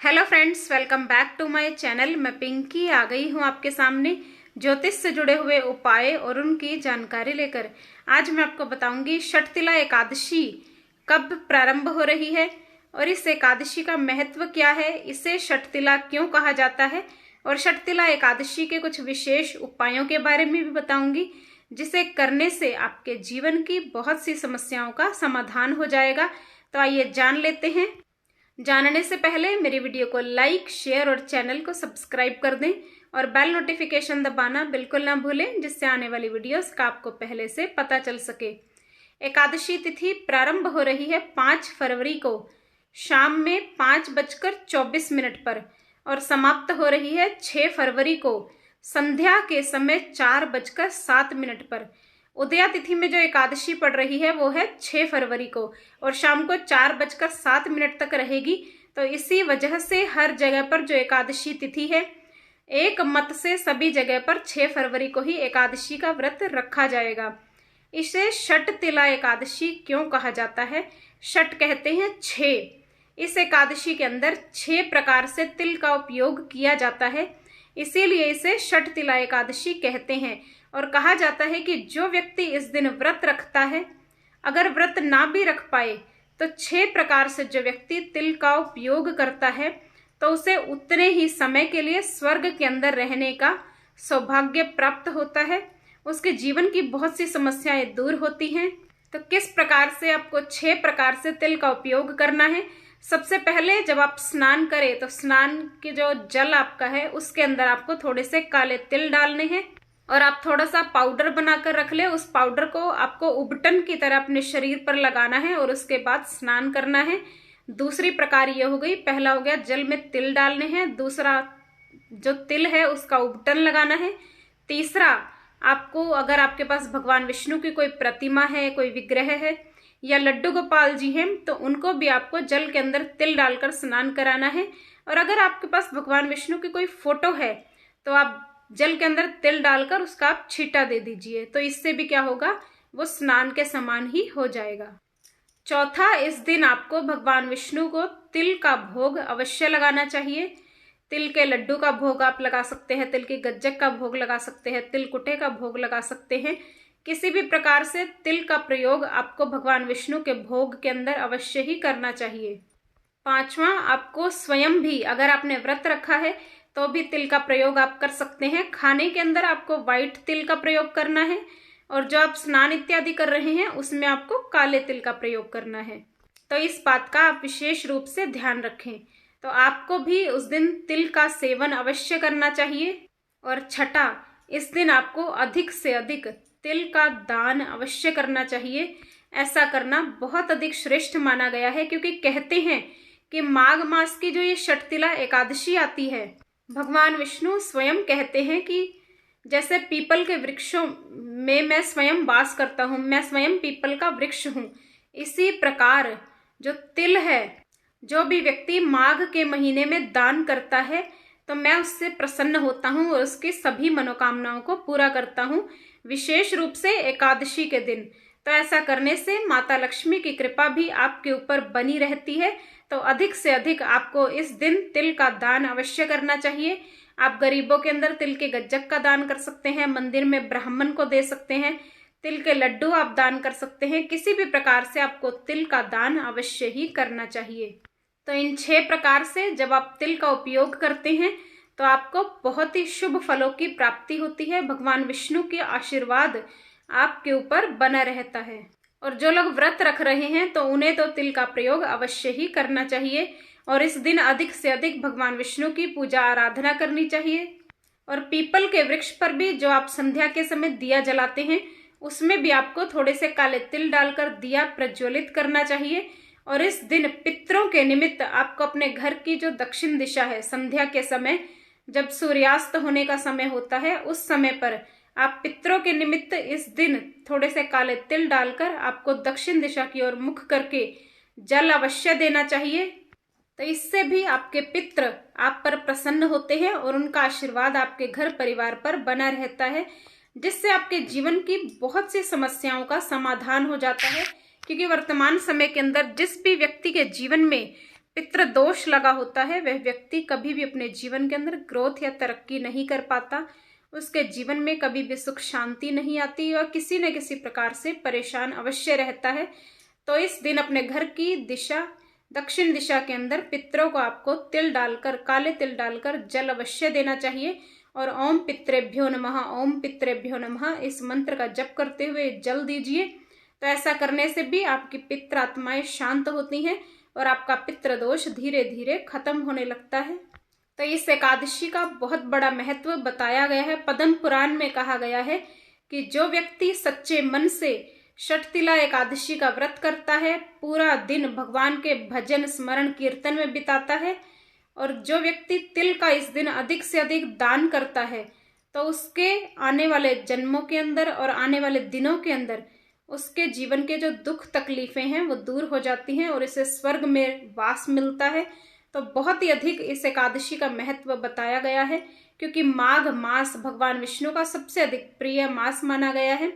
Hello friends, welcome back to my channel. मैं पिंकी आ गई हूँ आपके सामने ज्योतिष से जुड़े हुए उपाय और उनकी जानकारी लेकर। आज मैं आपको बताऊंगी षटतिला एकादशी कब प्रारंभ हो रही है और इस एकादशी का महत्व क्या है, इसे षटतिला क्यों कहा जाता है और षटतिला एकादशी के कुछ विशेष उपायों के बारे में भी बताऊंगी, जिसे करने से आपके जीवन की बहुत सी समस्याओं का समाधान हो जाएगा। तो आइए जान लेते हैं। जानने से पहले मेरी वीडियो को लाइक, शेयर और चैनल को सब्सक्राइब कर दें और बेल नोटिफिकेशन दबाना बिल्कुल ना भूलें, जिससे आने वाली वीडियोस का आपको पहले से पता चल सके। एकादशी तिथि प्रारंभ हो रही है 5 फरवरी को शाम में 5:24 पर और समाप्त हो रही है 6 फरवरी को संध्या के समय 4:07 पर। उदया तिथि में जो एकादशी पड़ रही है वो है 6 फरवरी को और शाम को 4:07 तक रहेगी। तो इसी वजह से हर जगह पर जो एकादशी तिथि है, एक मत से सभी जगह पर 6 फरवरी को ही एकादशी का व्रत रखा जाएगा। इसे षटतिला एकादशी क्यों कहा जाता है? षट कहते हैं 6। इस एकादशी के अंदर 6 प्रकार से तिल का उपयोग किया जाता है, इसीलिए इसे षटतिला एकादशी कहते हैं। और कहा जाता है कि जो व्यक्ति इस दिन व्रत रखता है, अगर व्रत ना भी रख पाए तो 6 प्रकार से जो व्यक्ति तिल का उपयोग करता है तो उसे उतने ही समय के लिए स्वर्ग के अंदर रहने का सौभाग्य प्राप्त होता है। उसके जीवन की बहुत सी समस्याएं दूर होती हैं। तो किस प्रकार से आपको 6 प्रकार से तिल का उपयोग करना है? सबसे पहले जब आप स्नान करें तो स्नान के जो जल आपका है उसके अंदर आपको थोड़े से काले तिल डालने हैं और आप थोड़ा सा पाउडर बनाकर रख ले। उस पाउडर को आपको उबटन की तरह अपने शरीर पर लगाना है और उसके बाद स्नान करना है। दूसरी प्रकार ये हो गई, पहला हो गया जल में तिल डालने हैं, दूसरा जो तिल है उसका उबटन लगाना है, तीसरा आपको अगर आपके पास भगवान विष्णु की कोई प्रतिमा है, कोई विग्रह है या लड्डू गोपाल जी हैं तो उनको भी आपको जल के अंदर तिल डालकर स्नान कराना है। और अगर आपके पास भगवान विष्णु की कोई फोटो है तो आप जल के अंदर तिल डालकर उसका आप छींटा दे दीजिए। तो इससे भी क्या होगा, वो स्नान के समान ही हो जाएगा। चौथा, इस दिन आपको भगवान विष्णु को तिल का भोग अवश्य लगाना चाहिए। तिल के लड्डू का भोग आप लगा सकते हैं, तिल की गज्जक का भोग लगा सकते हैं, तिल कुटे का भोग लगा सकते हैं। किसी भी प्रकार से तिल का प्रयोग आपको भगवान विष्णु के भोग के अंदर अवश्य ही करना चाहिए। पांचवा, आपको स्वयं भी अगर आपने व्रत रखा है तो भी तिल का प्रयोग आप कर सकते हैं। खाने के अंदर आपको व्हाइट तिल का प्रयोग करना है और जो आप स्नान इत्यादि कर रहे हैं उसमें आपको काले तिल का प्रयोग करना है। तो इस बात का आप विशेष रूप से ध्यान रखें। तो आपको भी उस दिन तिल का सेवन अवश्य करना चाहिए। और छठा, इस दिन आपको अधिक से अधिक तिल का दान अवश्य करना चाहिए। ऐसा करना बहुत अधिक श्रेष्ठ माना गया है, क्योंकि कहते हैं कि माघ मास की जो ये षटतिला एकादशी आती है, भगवान विष्णु स्वयं कहते हैं कि जैसे पीपल के वृक्षों में मैं स्वयं वास करता हूँ, मैं स्वयं पीपल का वृक्ष हूँ, इसी प्रकार जो तिल है, जो भी व्यक्ति माघ के महीने में दान करता है तो मैं उससे प्रसन्न होता हूँ और उसकी सभी मनोकामनाओं को पूरा करता हूँ, विशेष रूप से एकादशी के दिन। तो ऐसा करने से माता लक्ष्मी की कृपा भी आपके ऊपर बनी रहती है। तो अधिक से अधिक आपको इस दिन तिल का दान अवश्य करना चाहिए। आप गरीबों के अंदर तिल के गज्जक का दान कर सकते हैं, मंदिर में ब्राह्मण को दे सकते हैं, तिल के लड्डू आप दान कर सकते हैं। किसी भी प्रकार से आपको तिल का दान अवश्य ही करना चाहिए। तो इन 6 प्रकार से जब आप तिल का उपयोग करते हैं तो आपको बहुत ही शुभ फलों की प्राप्ति होती है। भगवान विष्णु के आशीर्वाद आपके ऊपर बना रहता है। और जो लोग व्रत रख रहे हैं तो उन्हें तो तिल का प्रयोग अवश्य ही करना चाहिए और इस दिन अधिक से अधिक भगवान विष्णु की पूजा आराधना करनी चाहिए। और पीपल के वृक्ष पर भी जो आप संध्या के समय दिया जलाते हैं उसमें भी आपको थोड़े से काले तिल डालकर दिया प्रज्वलित करना चाहिए। और इस दिन पितरों के निमित्त आपको अपने घर की जो दक्षिण दिशा है, संध्या के समय जब सूर्यास्त होने का समय होता है, उस समय पर आप पितरों के निमित्त इस दिन थोड़े से काले तिल डालकर आपको दक्षिण दिशा की ओर मुख करके जल अवश्य देना चाहिए। तो इससे भी आपके पितृ आप पर प्रसन्न होते हैं और उनका आशीर्वाद आपके घर परिवार पर बना रहता है, जिससे आपके जीवन की बहुत सी समस्याओं का समाधान हो जाता है। क्योंकि वर्तमान समय के अंदर जिस भी व्यक्ति के जीवन में पितृ दोष लगा होता है वह व्यक्ति कभी भी अपने जीवन के अंदर ग्रोथ या तरक्की नहीं कर पाता। उसके जीवन में कभी भी सुख शांति नहीं आती और किसी न किसी प्रकार से परेशान अवश्य रहता है। तो इस दिन अपने घर की दिशा दक्षिण दिशा के अंदर पितरों को आपको तिल डालकर, काले तिल डालकर जल अवश्य देना चाहिए और ओम पितृभ्यो नमः, ओम पितृभ्यो नमः इस मंत्र का जप करते हुए जल दीजिए। तो ऐसा करने से भी आपकी पितृ आत्माएं शांत होती हैं और आपका पितृ दोष धीरे धीरे खत्म होने लगता है। तो इस एकादशी का बहुत बड़ा महत्व बताया गया है। पद्म पुराण में कहा गया है कि जो व्यक्ति सच्चे मन से षटतिला एकादशी का व्रत करता है, पूरा दिन भगवान के भजन स्मरण कीर्तन में बिताता है और जो व्यक्ति तिल का इस दिन अधिक से अधिक दान करता है, तो उसके आने वाले जन्मों के अंदर और आने वाले दिनों के अंदर उसके जीवन के जो दुख तकलीफें हैं वो दूर हो जाती हैं और इसे स्वर्ग में वास मिलता है। तो बहुत ही अधिक इस एकादशी का महत्व बताया गया है, क्योंकि माघ मास भगवान विष्णु का सबसे अधिक प्रिय मास माना गया है।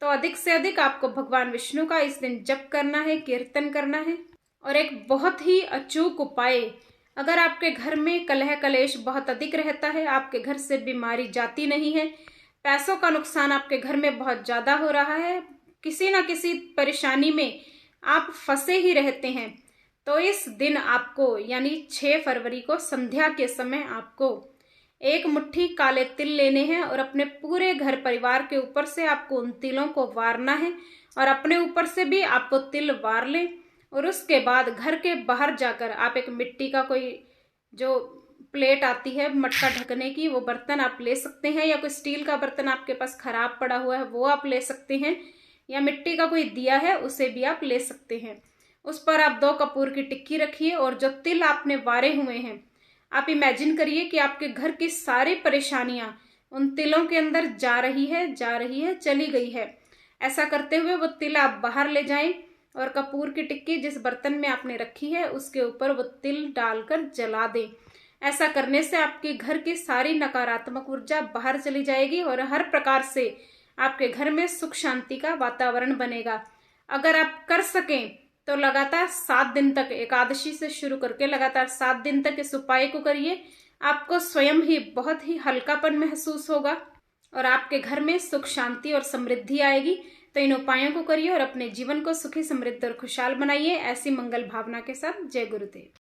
तो अधिक से अधिक आपको भगवान विष्णु का इस दिन जप करना है, कीर्तन करना है। और एक बहुत ही अचूक उपाय, अगर आपके घर में कलह कलेश बहुत अधिक रहता है, आपके घर से बीमारी जाती नहीं है, पैसों का नुकसान आपके घर में बहुत ज्यादा हो रहा है, किसी ना किसी परेशानी में आप फंसे ही रहते हैं, तो इस दिन आपको यानी 6 फरवरी को संध्या के समय आपको 1 मुट्ठी काले तिल लेने हैं और अपने पूरे घर परिवार के ऊपर से आपको उन तिलों को वारना है और अपने ऊपर से भी आपको तिल वार लें। और उसके बाद घर के बाहर जाकर आप एक मिट्टी का कोई जो प्लेट आती है मटका ढकने की, वो बर्तन आप ले सकते हैं, या कोई स्टील का बर्तन आपके पास खराब पड़ा हुआ है वो आप ले सकते हैं, या मिट्टी का कोई दिया है उसे भी आप ले सकते हैं। उस पर आप 2 कपूर की टिक्की रखिए और जो तिल आपने वारे हुए हैं, आप इमेजिन करिए कि आपके घर की सारी परेशानियां उन तिलों के अंदर जा रही है, चली गई है। ऐसा करते हुए वो तिल आप बाहर ले जाएं और कपूर की टिक्की जिस बर्तन में आपने रखी है उसके ऊपर वो तिल डालकर जला दें। ऐसा करने से आपके घर की सारी नकारात्मक ऊर्जा बाहर चली जाएगी और हर प्रकार से आपके घर में सुख शांति का वातावरण बनेगा। अगर आप कर सकें तो लगातार 7 दिन तक, एकादशी से शुरू करके लगातार 7 दिन तक इस उपाय को करिए। आपको स्वयं ही बहुत ही हल्कापन महसूस होगा और आपके घर में सुख शांति और समृद्धि आएगी। तो इन उपायों को करिए और अपने जीवन को सुखी समृद्ध और खुशहाल बनाइए। ऐसी मंगल भावना के साथ जय गुरुदेव।